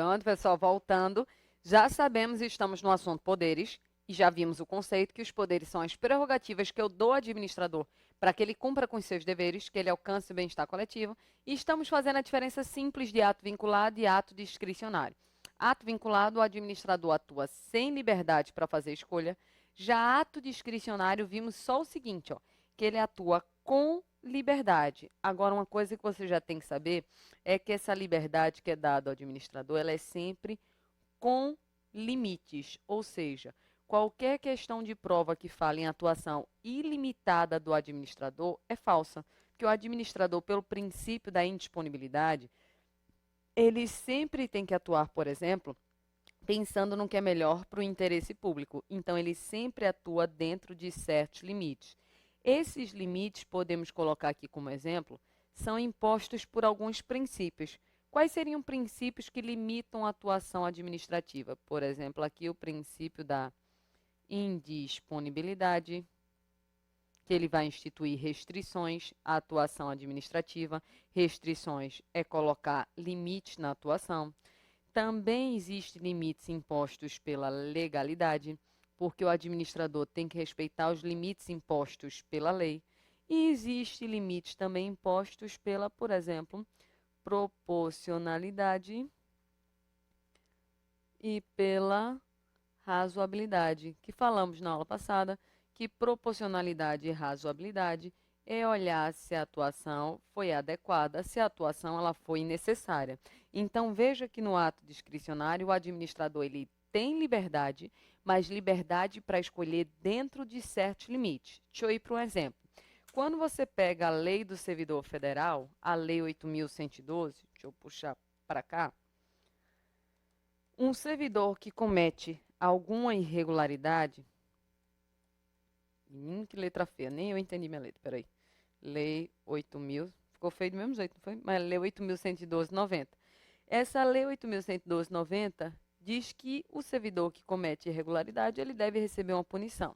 Pronto, pessoal, voltando. Já sabemos e estamos no assunto poderes e já vimos o conceito que os poderes são as prerrogativas que eu dou ao administrador para que ele cumpra com os seus deveres, que ele alcance o bem-estar coletivo. E estamos fazendo a diferença simples de ato vinculado e ato discricionário. Ato vinculado, o administrador atua sem liberdade para fazer escolha. Já ato discricionário, vimos só o seguinte, ó, que ele atua com liberdade. Agora, uma coisa que você já tem que saber é que essa liberdade que é dada ao administrador, ela é sempre com limites, ou seja, qualquer questão de prova que fale em atuação ilimitada do administrador é falsa, porque o administrador, pelo princípio da indisponibilidade, ele sempre tem que atuar, por exemplo, pensando no que é melhor para o interesse público. Então, ele sempre atua dentro de certos limites. Esses limites, podemos colocar aqui como exemplo, são impostos por alguns princípios. Quais seriam princípios que limitam a atuação administrativa? Por exemplo, aqui o princípio da indisponibilidade, que ele vai instituir restrições à atuação administrativa. Restrições é colocar limites na atuação. Também existem limites impostos pela legalidade, porque o administrador tem que respeitar os limites impostos pela lei. E existem limites também impostos pela, por exemplo, proporcionalidade e pela razoabilidade, que falamos na aula passada, que proporcionalidade e razoabilidade é olhar se a atuação foi adequada, se a atuação ela foi necessária. Então, veja que no ato discricionário, o administrador ele tem liberdade, mas liberdade para escolher dentro de certos limites. Deixa eu ir para um exemplo. Quando você pega a lei do servidor federal, a lei 8.112, deixa eu puxar para cá, um servidor que comete alguma irregularidade, que letra feia, nem eu entendi minha letra, peraí. Lei 8.000, ficou feio do mesmo jeito, não foi? Mas Lei 8.112/90. Essa Lei 8.112/90 diz que o servidor que comete irregularidade, ele deve receber uma punição.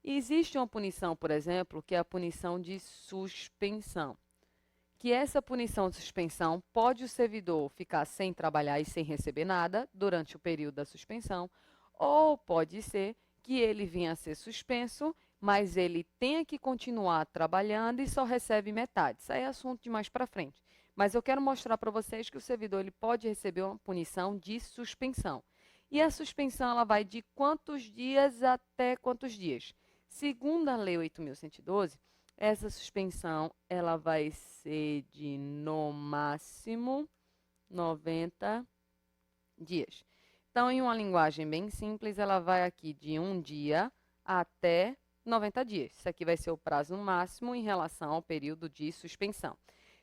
E existe uma punição, por exemplo, que é a punição de suspensão. Que essa punição de suspensão pode o servidor ficar sem trabalhar e sem receber nada durante o período da suspensão, ou pode ser que ele venha a ser suspenso, mas ele tenha que continuar trabalhando e só recebe metade. Isso aí é assunto de mais para frente. Mas eu quero mostrar para vocês que o servidor ele pode receber uma punição de suspensão. E a suspensão ela vai de quantos dias até quantos dias? Segundo a Lei 8.112, essa suspensão ela vai ser de, no máximo, 90 dias. Então, em uma linguagem bem simples, ela vai aqui de 1 dia até 90 dias. Isso aqui vai ser o prazo máximo em relação ao período de suspensão.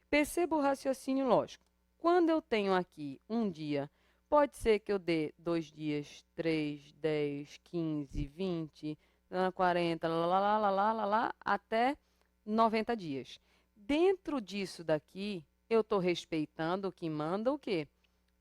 Perceba o raciocínio lógico. Quando eu tenho aqui 1 dia, pode ser que eu dê 2 dias, 3, 10, 15, 20, 40, até 90 dias. Dentro disso daqui, eu estou respeitando o que manda o quê?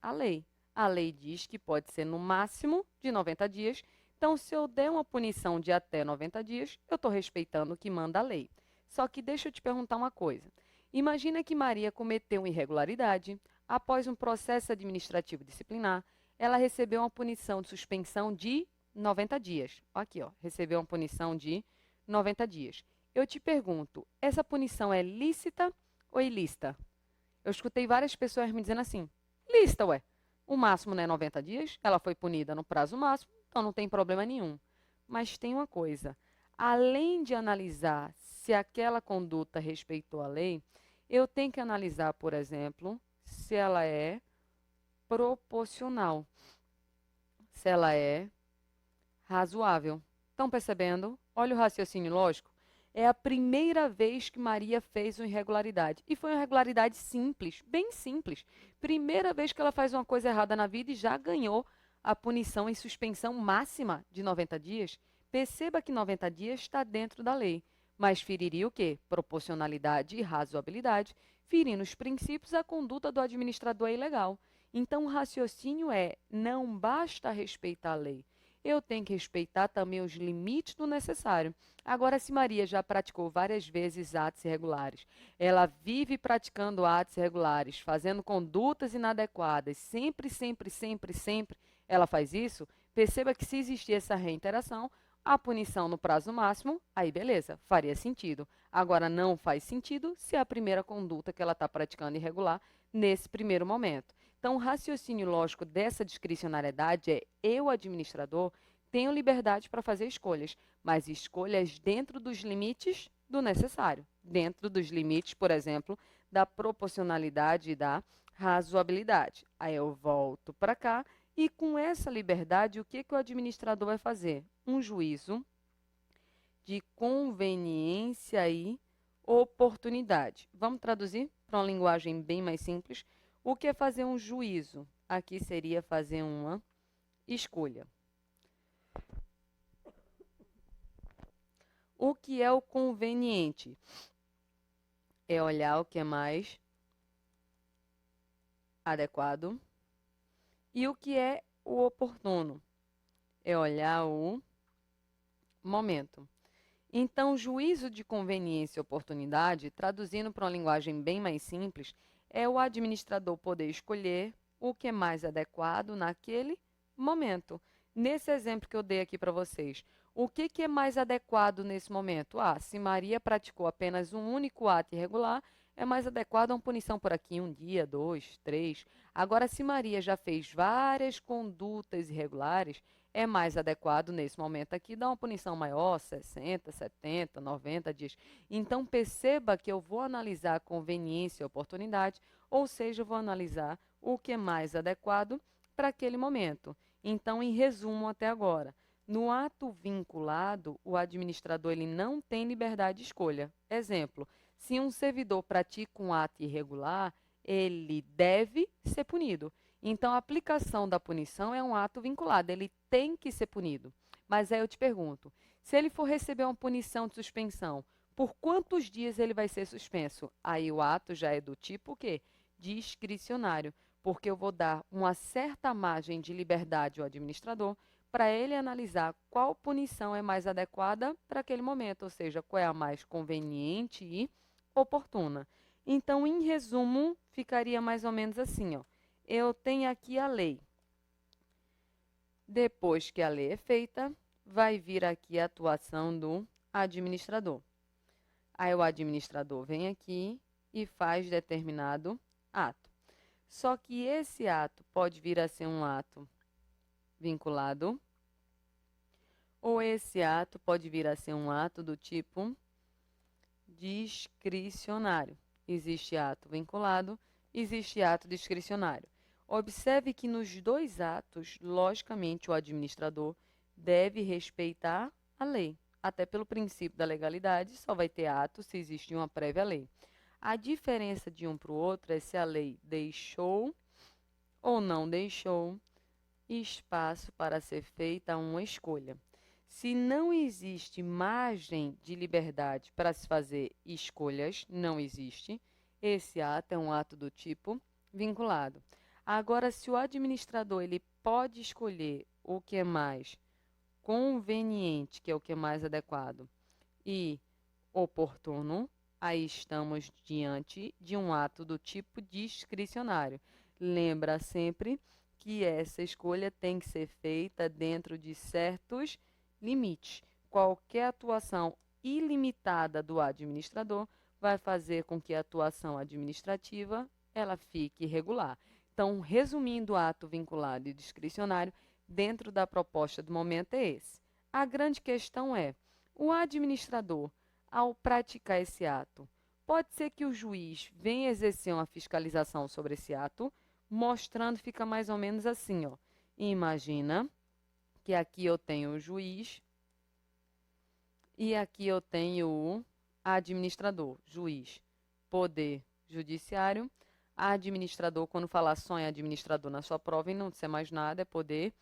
A lei. A lei diz que pode ser no máximo de 90 dias. Então, se eu der uma punição de até 90 dias, eu estou respeitando o que manda a lei. Só que deixa eu te perguntar uma coisa. Imagina que Maria cometeu uma irregularidade. Após um processo administrativo disciplinar, ela recebeu uma punição de suspensão de 90 dias. Aqui, ó, recebeu uma punição de 90 dias. Eu te pergunto, essa punição é lícita ou ilícita? Eu escutei várias pessoas me dizendo assim, lícita, ué. O máximo não é 90 dias, ela foi punida no prazo máximo, então não tem problema nenhum. Mas tem uma coisa, além de analisar se aquela conduta respeitou a lei, eu tenho que analisar, por exemplo, se ela é proporcional, se ela é razoável. Estão percebendo? Olha o raciocínio lógico. É a primeira vez que Maria fez uma irregularidade. E foi uma irregularidade simples, bem simples. Primeira vez que ela faz uma coisa errada na vida e já ganhou a punição em suspensão máxima de 90 dias. Perceba que 90 dias está dentro da lei. Mas feriria o quê? Proporcionalidade e razoabilidade. Ferindo os princípios, a conduta do administrador é ilegal. Então, o raciocínio é, não basta respeitar a lei. eu tenho que respeitar também os limites do necessário. Agora, se Maria já praticou várias vezes atos irregulares, ela vive praticando atos irregulares, fazendo condutas inadequadas, sempre, sempre, sempre, sempre ela faz isso, perceba que se existir essa reiteração, a punição no prazo máximo, aí beleza, faria sentido. Agora, não faz sentido se é a primeira conduta que ela está praticando irregular nesse primeiro momento. Então, o raciocínio lógico dessa discricionariedade é: eu, administrador, tenho liberdade para fazer escolhas, mas escolhas dentro dos limites do necessário, dentro dos limites, por exemplo, da proporcionalidade e da razoabilidade. Aí eu volto para cá e, com essa liberdade, o que o administrador vai fazer? Um juízo de conveniência e oportunidade. Vamos traduzir para uma linguagem bem mais simples? O que é fazer um juízo? Aqui seria fazer uma escolha. O que é o conveniente? É olhar o que é mais adequado. E o que é o oportuno? É olhar o momento. Então, juízo de conveniência e oportunidade, traduzindo para uma linguagem bem mais simples, é o administrador poder escolher o que é mais adequado naquele momento. Nesse exemplo que eu dei aqui para vocês, o que é mais adequado nesse momento? Se Maria praticou apenas um único ato irregular, é mais adequado uma punição por aqui, 1 dia, 2, 3. Agora, se Maria já fez várias condutas irregulares, é mais adequado nesse momento aqui dar uma punição maior, 60, 70, 90 dias. Então, perceba que eu vou analisar a conveniência e oportunidade, ou seja, eu vou analisar o que é mais adequado para aquele momento. Então, em resumo até agora, no ato vinculado, o administrador ele não tem liberdade de escolha. Exemplo, se um servidor pratica um ato irregular, ele deve ser punido. Então, a aplicação da punição é um ato vinculado, ele tem que ser punido. Mas aí eu te pergunto, se ele for receber uma punição de suspensão, por quantos dias ele vai ser suspenso? Aí o ato já é do tipo o quê? Discricionário, porque eu vou dar uma certa margem de liberdade ao administrador para ele analisar qual punição é mais adequada para aquele momento, ou seja, qual é a mais conveniente e oportuna. Então, em resumo, ficaria mais ou menos assim, ó. Eu tenho aqui a lei. Depois que a lei é feita, vai vir aqui a atuação do administrador. Aí o administrador vem aqui e faz determinado ato. Só que esse ato pode vir a ser um ato vinculado, ou esse ato pode vir a ser um ato do tipo discricionário. Existe ato vinculado, existe ato discricionário. Observe que nos dois atos, logicamente, o administrador deve respeitar a lei. Até pelo princípio da legalidade, só vai ter ato se existe uma prévia lei. A diferença de um para o outro é se a lei deixou ou não deixou espaço para ser feita uma escolha. Se não existe margem de liberdade para se fazer escolhas, não existe, esse ato é um ato do tipo vinculado. Agora, se o administrador ele pode escolher o que é mais conveniente, que é o que é mais adequado, e oportuno, aí estamos diante de um ato do tipo discricionário. Lembra sempre que essa escolha tem que ser feita dentro de certos limites. Qualquer atuação ilimitada do administrador vai fazer com que a atuação administrativa ela fique irregular. Então, resumindo o ato vinculado e discricionário, dentro da proposta do momento é esse. A grande questão é, o administrador, ao praticar esse ato, pode ser que o juiz venha exercer uma fiscalização sobre esse ato, mostrando, fica mais ou menos assim, ó. Imagina que aqui eu tenho o juiz e aqui eu tenho o administrador, juiz, poder judiciário, administrador, quando falar só em administrador na sua prova e não disser mais nada, é poder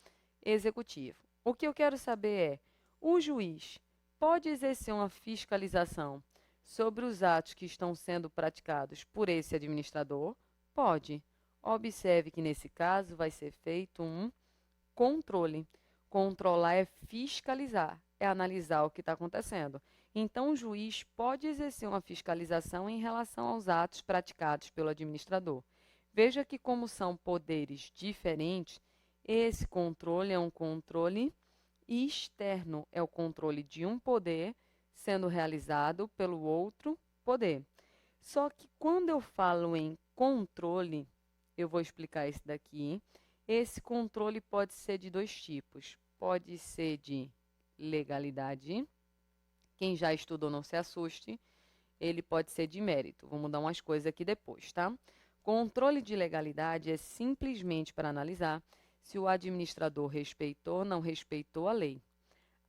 executivo. O que eu quero saber é, o juiz pode exercer uma fiscalização sobre os atos que estão sendo praticados por esse administrador? Pode. Observe que nesse caso vai ser feito um controle. Controlar é fiscalizar, é analisar o que está acontecendo. Então, o juiz pode exercer uma fiscalização em relação aos atos praticados pelo administrador. Veja que, como são poderes diferentes, esse controle é um controle externo, é o controle de um poder sendo realizado pelo outro poder. Só que quando eu falo em controle, eu vou explicar isso daqui. Esse controle pode ser de dois tipos. Pode ser de legalidade. Quem já estudou não se assuste. Ele pode ser de mérito. Vou mudar umas coisas aqui depois, tá? Controle de legalidade é simplesmente para analisar se o administrador respeitou ou não respeitou a lei.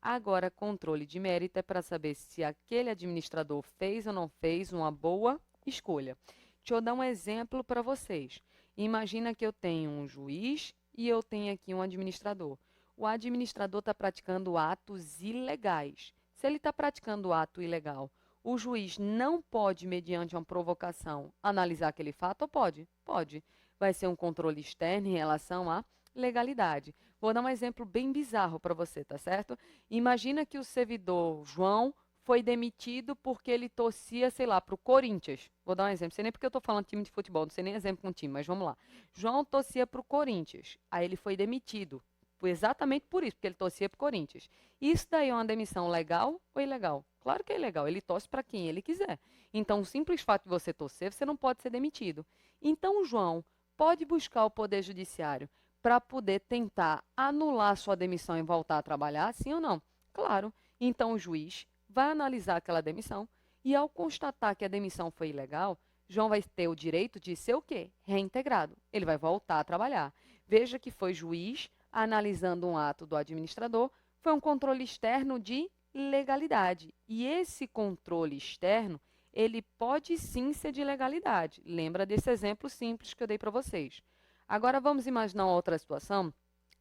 Agora, controle de mérito é para saber se aquele administrador fez ou não fez uma boa escolha. Deixa eu dar um exemplo para vocês. Imagina que eu tenho um juiz e eu tenho aqui um administrador. O administrador está praticando atos ilegais. Se ele está praticando ato ilegal, o juiz não pode, mediante uma provocação, analisar aquele fato ou pode? Pode. Vai ser um controle externo em relação à legalidade. Vou dar um exemplo bem bizarro para você, tá certo? Imagina que o servidor João foi demitido porque ele torcia, sei lá, para o Corinthians. Vou dar um exemplo, não sei nem porque eu estou falando time de futebol, não sei nem exemplo com time, mas vamos lá. João torcia para o Corinthians, aí ele foi demitido. Foi exatamente por isso, porque ele torcia para o Corinthians. Isso daí é uma demissão legal ou ilegal? Claro que é ilegal, ele torce para quem ele quiser. Então, o simples fato de você torcer, você não pode ser demitido. Então, o João pode buscar o Poder Judiciário para poder tentar anular sua demissão e voltar a trabalhar, sim ou não? Claro. Então, o juiz vai analisar aquela demissão e, ao constatar que a demissão foi ilegal, João vai ter o direito de ser o quê? Reintegrado. Ele vai voltar a trabalhar. Veja que foi juiz analisando um ato do administrador, foi um controle externo de legalidade. E esse controle externo, ele pode sim ser de legalidade. Lembra desse exemplo simples que eu dei para vocês. Agora vamos imaginar outra situação.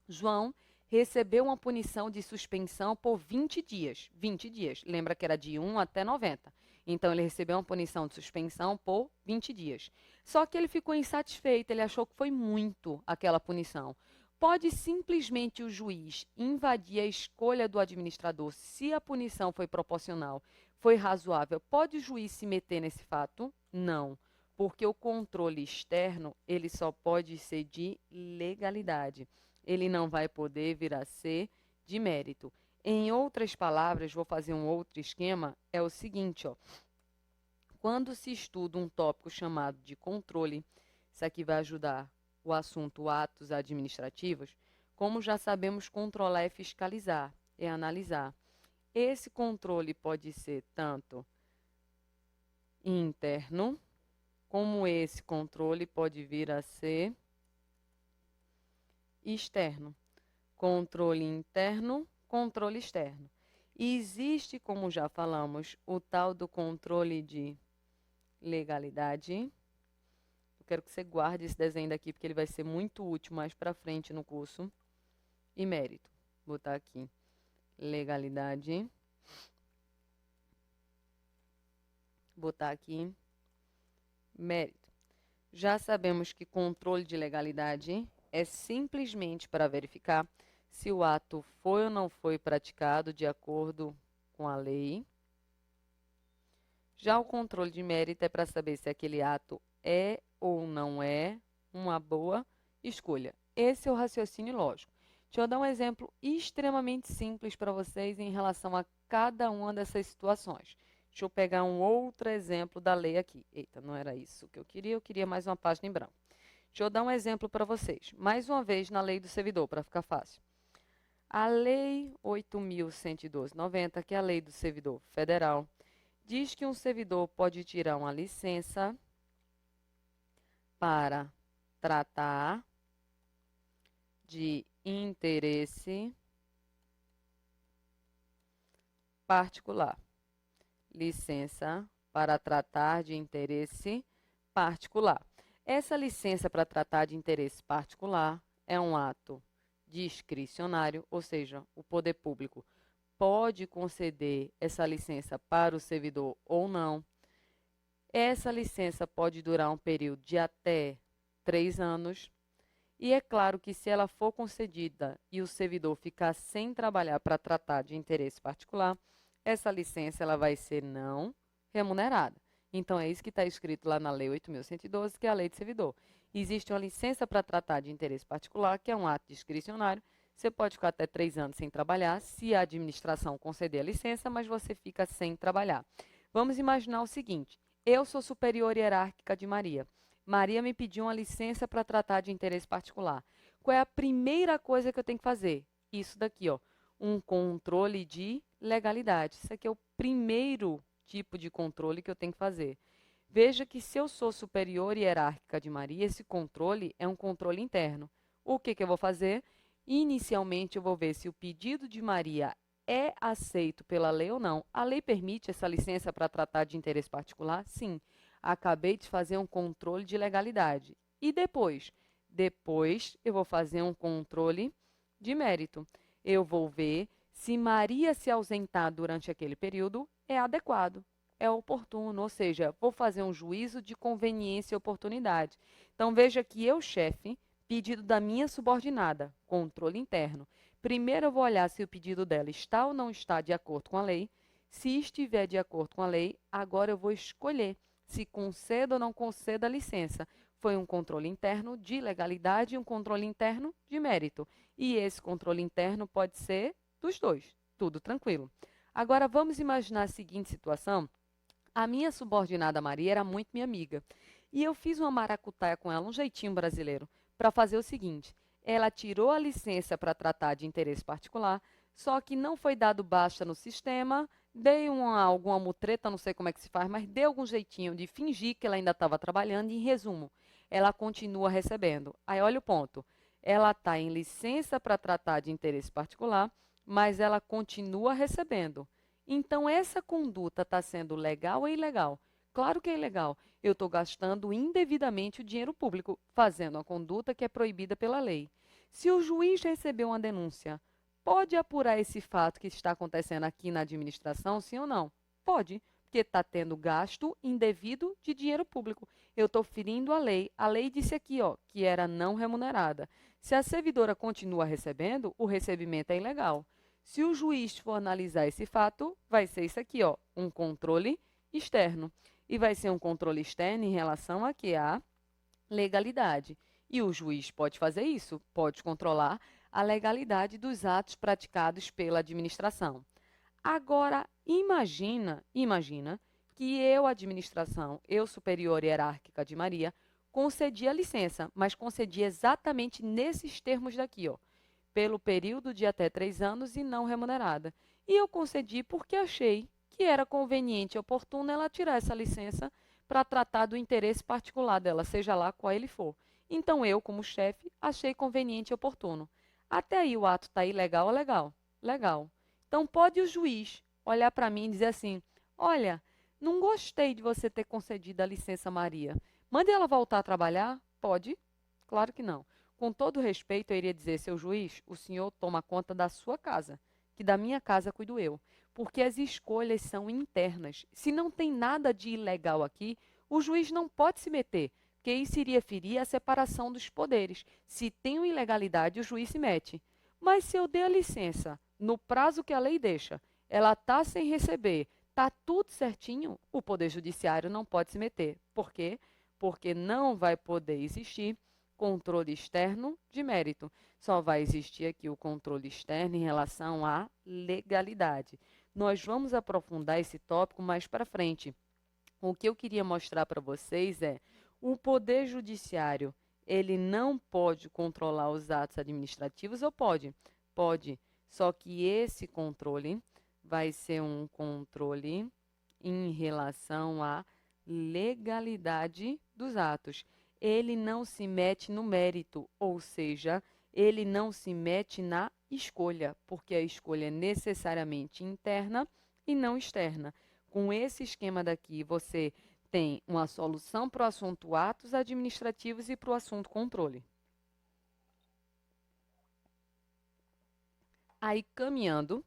João recebeu uma punição de suspensão por 20 dias. 20 dias. Lembra que era de 1 até 90. Então, ele recebeu uma punição de suspensão por 20 dias. Só que ele ficou insatisfeito, ele achou que foi muito aquela punição. Pode simplesmente o juiz invadir a escolha do administrador se a punição foi proporcional, foi razoável. Pode o juiz se meter nesse fato? Não, porque o controle externo ele só pode ser de legalidade. Ele não vai poder vir a ser de mérito. Em outras palavras, vou fazer um outro esquema, é o seguinte, ó. Quando se estuda um tópico chamado de controle, isso aqui vai ajudar o assunto atos administrativos, como já sabemos, controlar é fiscalizar, é analisar. Esse controle pode ser tanto interno, como esse controle pode vir a ser externo. Controle interno, controle externo. E existe, como já falamos, o tal do controle de legalidade. Eu quero que você guarde esse desenho daqui, porque ele vai ser muito útil mais para frente no curso. E mérito. Vou botar aqui. Legalidade. Botar aqui. Mérito. Já sabemos que controle de legalidade é simplesmente para verificar se o ato foi ou não foi praticado de acordo com a lei. Já o controle de mérito é para saber se aquele ato é ou não é uma boa escolha. Esse é o raciocínio lógico. Deixa eu dar um exemplo extremamente simples para vocês em relação a cada uma dessas situações. Deixa eu pegar um outro exemplo da lei aqui. Eita, não era isso que eu queria mais uma página em branco. Deixa eu dar um exemplo para vocês. Mais uma vez na lei do servidor, para ficar fácil. A lei 8.112/90, que é a lei do servidor federal, diz que um servidor pode tirar uma licença para tratar de interesse particular. Licença para tratar de interesse particular. Essa licença para tratar de interesse particular é um ato discricionário, ou seja, o poder público pode conceder essa licença para o servidor ou não. Essa licença pode durar um período de até 3 anos E é claro que se ela for concedida e o servidor ficar sem trabalhar para tratar de interesse particular, essa licença ela vai ser não remunerada. Então, é isso que está escrito lá na Lei 8.112, que é a Lei de Servidor. Existe uma licença para tratar de interesse particular, que é um ato discricionário. Você pode ficar até 3 anos sem trabalhar, se a administração conceder a licença, mas você fica sem trabalhar. Vamos imaginar o seguinte: eu sou superior hierárquica de Maria. Maria me pediu uma licença para tratar de interesse particular. Qual é a primeira coisa que eu tenho que fazer? Isso daqui, ó, um controle de legalidade. Isso aqui é o primeiro tipo de controle que eu tenho que fazer. Veja que se eu sou superior hierárquica de Maria, esse controle é um controle interno. O que eu vou fazer? Inicialmente, eu vou ver se o pedido de Maria é aceito pela lei ou não. A lei permite essa licença para tratar de interesse particular? Sim. Acabei de fazer um controle de legalidade. E depois? Depois, eu vou fazer um controle de mérito. Eu vou ver se Maria se ausentar durante aquele período é adequado, é oportuno, ou seja, vou fazer um juízo de conveniência e oportunidade. Então, veja que eu, chefe, pedido da minha subordinada, controle interno. Primeiro, eu vou olhar se o pedido dela está ou não está de acordo com a lei. Se estiver de acordo com a lei, agora eu vou escolher se concedo ou não concedo a licença. Foi um controle interno de legalidade e um controle interno de mérito. E esse controle interno pode ser dos dois, tudo tranquilo. Agora, vamos imaginar a seguinte situação. A minha subordinada Maria era muito minha amiga. E eu fiz uma maracutaia com ela, um jeitinho brasileiro, para fazer o seguinte. Ela tirou a licença para tratar de interesse particular, só que não foi dado baixa no sistema, dei alguma mutreta, não sei como é que se faz, mas dei algum jeitinho de fingir que ela ainda estava trabalhando e, em resumo, ela continua recebendo. Aí, olha o ponto. Ela está em licença para tratar de interesse particular, mas ela continua recebendo. Então, essa conduta está sendo legal ou ilegal? Claro que é ilegal. Eu estou gastando indevidamente o dinheiro público, fazendo uma conduta que é proibida pela lei. Se o juiz recebeu uma denúncia, pode apurar esse fato que está acontecendo aqui na administração, sim ou não? Pode, porque está tendo gasto indevido de dinheiro público. Eu estou ferindo a lei. A lei disse aqui, ó, que era não remunerada. Se a servidora continua recebendo, o recebimento é ilegal. Se o juiz for analisar esse fato, vai ser isso aqui, ó, um controle externo. E vai ser um controle externo em relação a que a legalidade. E o juiz pode fazer isso, pode controlar a legalidade dos atos praticados pela administração. Agora, imagina que eu, administração, eu, superior hierárquica de Maria, concedi a licença, mas concedi exatamente nesses termos daqui, ó, pelo período de até 3 anos e não remunerada. E eu concedi porque achei que era conveniente e oportuno ela tirar essa licença para tratar do interesse particular dela, seja lá qual ele for. Então, eu, como chefe, achei conveniente e oportuno. Até aí o ato está ilegal ou legal? Legal. Então, pode o juiz olhar para mim e dizer assim, olha, não gostei de você ter concedido a licença Maria. Mande ela voltar a trabalhar? Pode? Claro que não. Com todo respeito, eu iria dizer, seu juiz, o senhor toma conta da sua casa, que da minha casa cuido eu. Porque as escolhas são internas. Se não tem nada de ilegal aqui, o juiz não pode se meter, porque isso iria ferir a separação dos poderes. Se tem uma ilegalidade, o juiz se mete. Mas se eu dei a licença no prazo que a lei deixa, ela está sem receber, está tudo certinho, o Poder Judiciário não pode se meter. Por quê? Porque não vai poder existir controle externo de mérito. Só vai existir aqui o controle externo em relação à legalidade. Nós vamos aprofundar esse tópico mais para frente. O que eu queria mostrar para vocês é o Poder Judiciário, ele não pode controlar os atos administrativos ou pode? Pode. Só que esse controle vai ser um controle em relação à legalidade dos atos. Ele não se mete no mérito, ou seja, ele não se mete na escolha, porque a escolha é necessariamente interna e não externa. Com esse esquema daqui, você tem uma solução para o assunto atos administrativos e para o assunto controle. Aí, caminhando,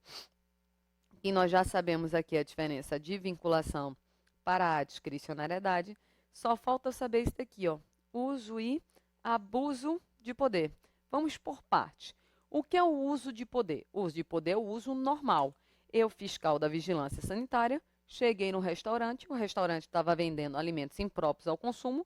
e nós já sabemos aqui a diferença de vinculação para a discricionariedade, só falta saber isso daqui, ó, uso e abuso de poder. Vamos por partes. O que é o uso de poder? O uso de poder é o uso normal. Eu, fiscal da vigilância sanitária, cheguei no restaurante, o restaurante estava vendendo alimentos impróprios ao consumo,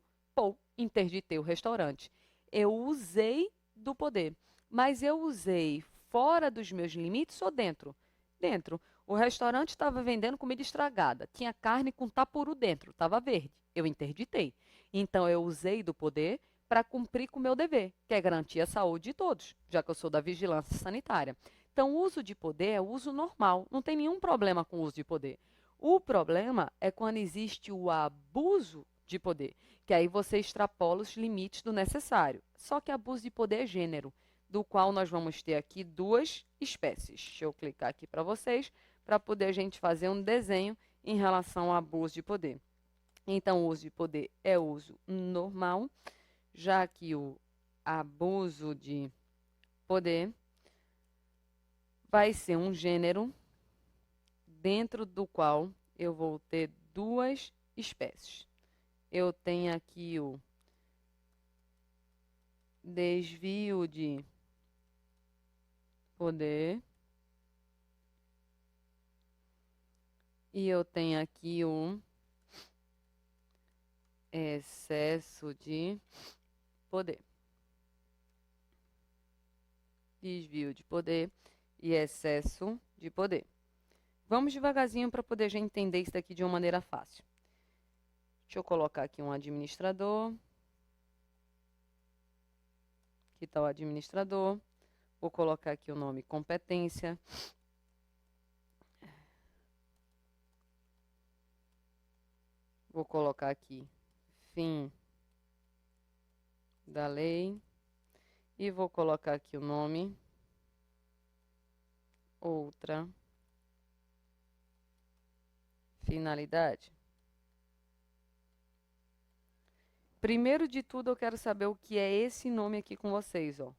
interditei o restaurante. Eu usei do poder, mas eu usei fora dos meus limites ou dentro? Dentro. O restaurante estava vendendo comida estragada, tinha carne com tapuru dentro, estava verde. Eu interditei. Então, eu usei do poder para cumprir com o meu dever, que é garantir a saúde de todos, já que eu sou da vigilância sanitária. Então, o uso de poder é o uso normal, não tem nenhum problema com o uso de poder. O problema é quando existe o abuso de poder, que aí você extrapola os limites do necessário. Só que abuso de poder é gênero, do qual nós vamos ter aqui duas espécies. Deixa eu clicar aqui para vocês, para poder a gente fazer um desenho em relação ao abuso de poder. Então, o uso de poder é o uso normal, já que o abuso de poder vai ser um gênero dentro do qual eu vou ter duas espécies. Eu tenho aqui o desvio de poder e eu tenho aqui o excesso de poder. Desvio de poder e excesso de poder. Vamos devagarzinho para poder já entender isso daqui de uma maneira fácil. Deixa eu colocar aqui um administrador. Aqui está o administrador. Vou colocar aqui o nome competência. Vou colocar aqui fim da lei. E vou colocar aqui o nome outra finalidade. Primeiro de tudo, eu quero saber o que é esse nome aqui com vocês, ó.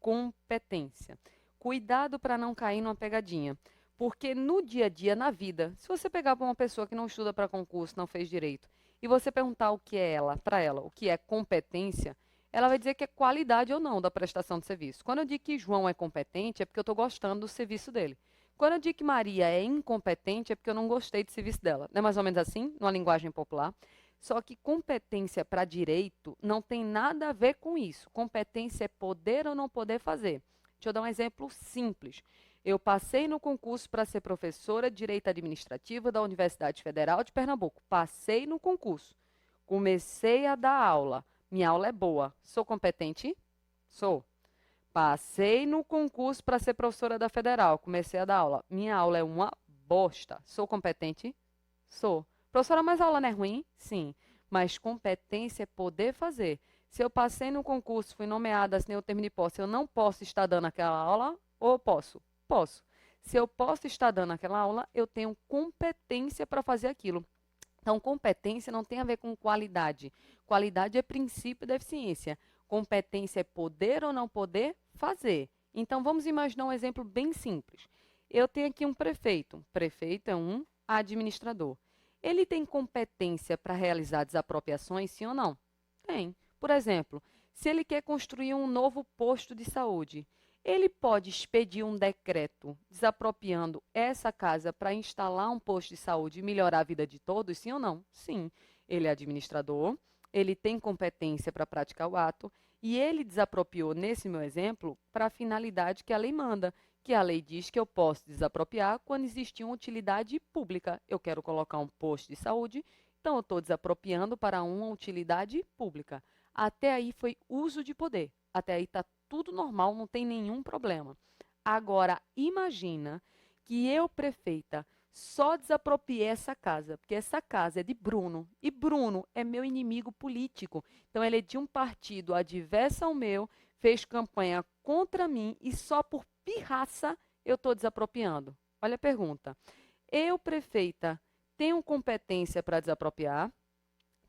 Competência. Cuidado para não cair numa pegadinha. Porque no dia a dia, na vida, se você pegar para uma pessoa que não estuda para concurso, não fez direito, e você perguntar o que é para ela, o que é competência, ela vai dizer que é qualidade ou não da prestação de serviço. Quando eu digo que João é competente, é porque eu estou gostando do serviço dele. Quando eu digo que Maria é incompetente, é porque eu não gostei do serviço dela. Não é mais ou menos assim, numa linguagem popular? Só que competência para direito não tem nada a ver com isso. Competência é poder ou não poder fazer. Deixa eu dar um exemplo simples. Eu passei no concurso para ser professora de Direito Administrativo da Universidade Federal de Pernambuco. Passei no concurso. Comecei a dar aula. Minha aula é boa. Sou competente? Sou. Passei no concurso para ser professora da Federal. Comecei a dar aula. Minha aula é uma bosta. Sou competente? Sou. Professora, mas a aula não é ruim? Sim. Mas competência é poder fazer. Se eu passei no concurso, fui nomeada, assinei o termo de posse, eu não posso estar dando aquela aula ou posso? Posso. Se eu posso estar dando aquela aula, eu tenho competência para fazer aquilo. Então, competência não tem a ver com qualidade. Qualidade é princípio da eficiência. Competência é poder ou não poder fazer. Então, vamos imaginar um exemplo bem simples. Eu tenho aqui um prefeito. O prefeito é um administrador. Ele tem competência para realizar desapropriações, sim ou não? Tem. Por exemplo, se ele quer construir um novo posto de saúde, ele pode expedir um decreto desapropriando essa casa para instalar um posto de saúde e melhorar a vida de todos, sim ou não? Sim. Ele é administrador, ele tem competência para praticar o ato e ele desapropriou, nesse meu exemplo, para a finalidade que a lei manda, que a lei diz que eu posso desapropriar quando existe uma utilidade pública. Eu quero colocar um posto de saúde, então eu estou desapropriando para uma utilidade pública. Até aí foi uso de poder. Até aí está tudo normal, não tem nenhum problema. Agora, imagina que eu, prefeita, só desapropriei essa casa, porque essa casa é de Bruno, e Bruno é meu inimigo político. Então, ele é de um partido adverso ao meu, fez campanha contra mim e só por pirraça eu estou desapropriando. Olha a pergunta. Eu, prefeita, tenho competência para desapropriar?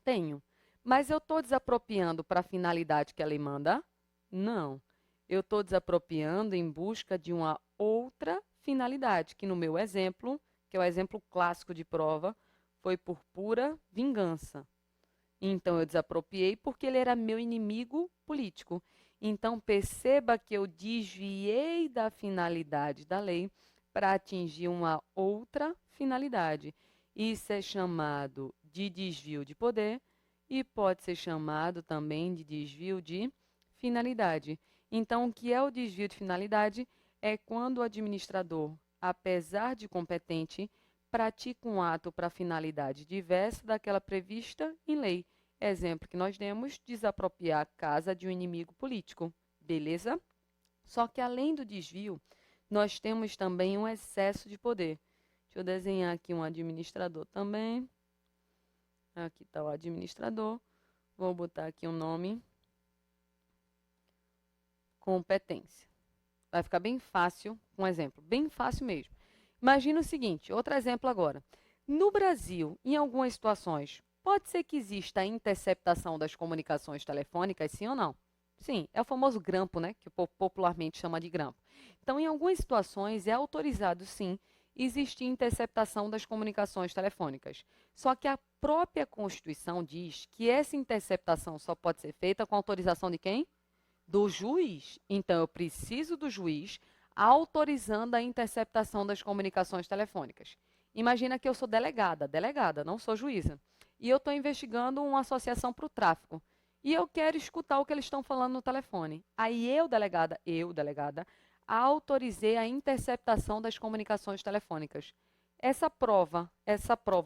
Tenho. Mas eu estou desapropriando para a finalidade que a lei manda? Não. Eu estou desapropriando em busca de uma outra finalidade, que no meu exemplo, que é o exemplo clássico de prova, foi por pura vingança. Então, eu desapropriei porque ele era meu inimigo político. Então, perceba que eu desviei da finalidade da lei para atingir uma outra finalidade. Isso é chamado de desvio de poder e pode ser chamado também de desvio de finalidade. Então, o que é o desvio de finalidade? É quando o administrador, apesar de competente, pratica um ato para finalidade diversa daquela prevista em lei. Exemplo que nós demos, desapropriar a casa de um inimigo político. Beleza? Só que além do desvio, nós temos também um excesso de poder. Deixa eu desenhar aqui um administrador também. Aqui está o administrador. Vou botar aqui um nome. Competência. Vai ficar bem fácil, um exemplo, bem fácil mesmo. Imagina o seguinte, outro exemplo agora. No Brasil, em algumas situações, pode ser que exista a interceptação das comunicações telefônicas, sim ou não? Sim, é o famoso grampo, né, que o povo popularmente chama de grampo. Então, em algumas situações, é autorizado, sim, existir interceptação das comunicações telefônicas. Só que a própria Constituição diz que essa interceptação só pode ser feita com autorização de quem? Do juiz. Então, eu preciso do juiz autorizando a interceptação das comunicações telefônicas. Imagina que eu sou delegada, não sou juíza. E eu estou investigando uma associação para o tráfico. E eu quero escutar o que eles estão falando no telefone. Aí delegada, autorizei a interceptação das comunicações telefônicas. Essa prova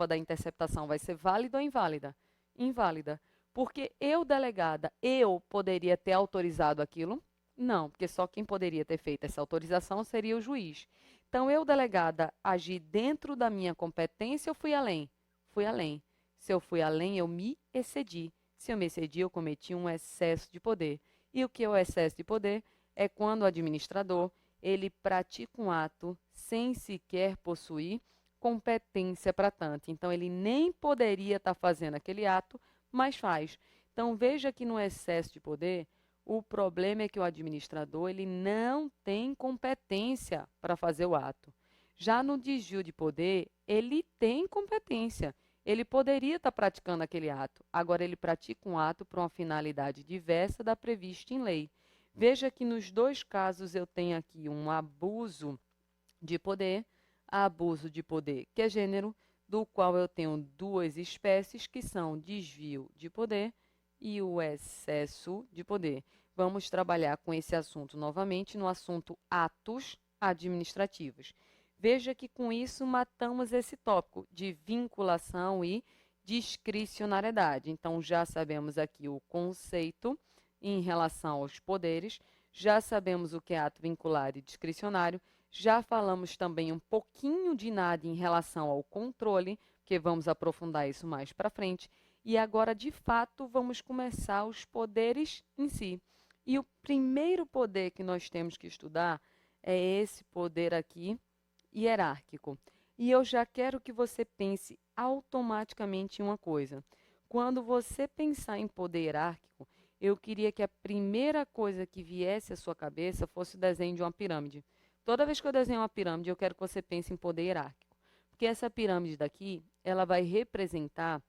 da interceptação vai ser válida ou inválida? Inválida. Porque eu, delegada, eu poderia ter autorizado aquilo? Não, porque só quem poderia ter feito essa autorização seria o juiz. Então, eu, delegada, agi dentro da minha competência ou fui além? Fui além. Se eu fui além, eu me excedi. Se eu me excedi, eu cometi um excesso de poder. E o que é o excesso de poder? É quando o administrador, ele pratica um ato sem sequer possuir competência para tanto. Então, ele nem poderia estar fazendo aquele ato, mas faz. Então, veja que no excesso de poder, o problema é que o administrador ele não tem competência para fazer o ato. Já no desvio de poder, ele tem competência. Ele poderia estar praticando aquele ato. Agora, ele pratica um ato para uma finalidade diversa da prevista em lei. Veja que nos dois casos eu tenho aqui um abuso de poder, que é gênero, do qual eu tenho duas espécies, que são desvio de poder e o excesso de poder. Vamos trabalhar com esse assunto novamente no assunto atos administrativos. Veja que com isso matamos esse tópico de vinculação e discricionariedade. Então, já sabemos aqui o conceito em relação aos poderes, já sabemos o que é ato vincular e discricionário, já falamos também um pouquinho de nada em relação ao controle, que vamos aprofundar isso mais para frente. E agora, de fato, vamos começar os poderes em si. E o primeiro poder que nós temos que estudar é esse poder aqui, hierárquico. E eu já quero que você pense automaticamente em uma coisa. Quando você pensar em poder hierárquico, eu queria que a primeira coisa que viesse à sua cabeça fosse o desenho de uma pirâmide. Toda vez que eu desenho uma pirâmide, eu quero que você pense em poder hierárquico. Porque essa pirâmide daqui, ela vai representar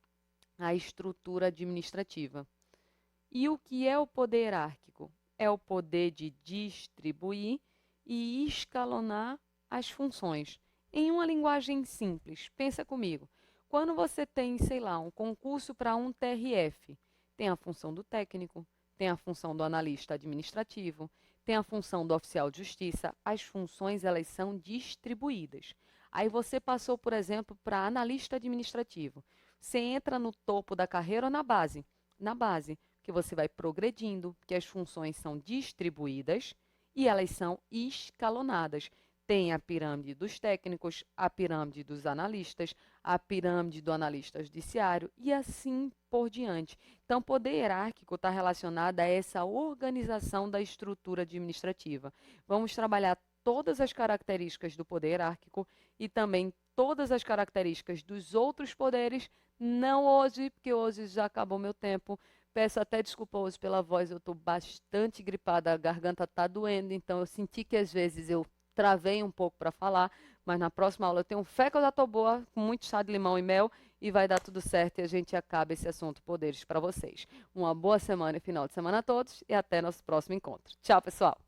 a estrutura administrativa. E o que é o poder hierárquico? É o poder de distribuir e escalonar as funções. Em uma linguagem simples, pensa comigo. Quando você tem, sei lá, um concurso para um TRF, tem a função do técnico, tem a função do analista administrativo, tem a função do oficial de justiça. As funções, elas são distribuídas. Aí você passou, por exemplo, para analista administrativo. Você entra no topo da carreira ou na base? Na base, que você vai progredindo, que as funções são distribuídas e elas são escalonadas. Tem a pirâmide dos técnicos, a pirâmide dos analistas, a pirâmide do analista judiciário e assim por diante. Então, poder hierárquico está relacionado a essa organização da estrutura administrativa. Vamos trabalhar todas as características do poder hierárquico e também todas as características dos outros poderes, não hoje, porque hoje já acabou meu tempo. Peço até desculpa hoje pela voz, eu estou bastante gripada, a garganta está doendo, então eu senti que às vezes eu travei um pouco para falar, mas na próxima aula eu tenho fé que eu já estou boa, com muito chá de limão e mel, e vai dar tudo certo e a gente acaba esse assunto poderes para vocês. Uma boa semana e final de semana a todos e até nosso próximo encontro. Tchau, pessoal!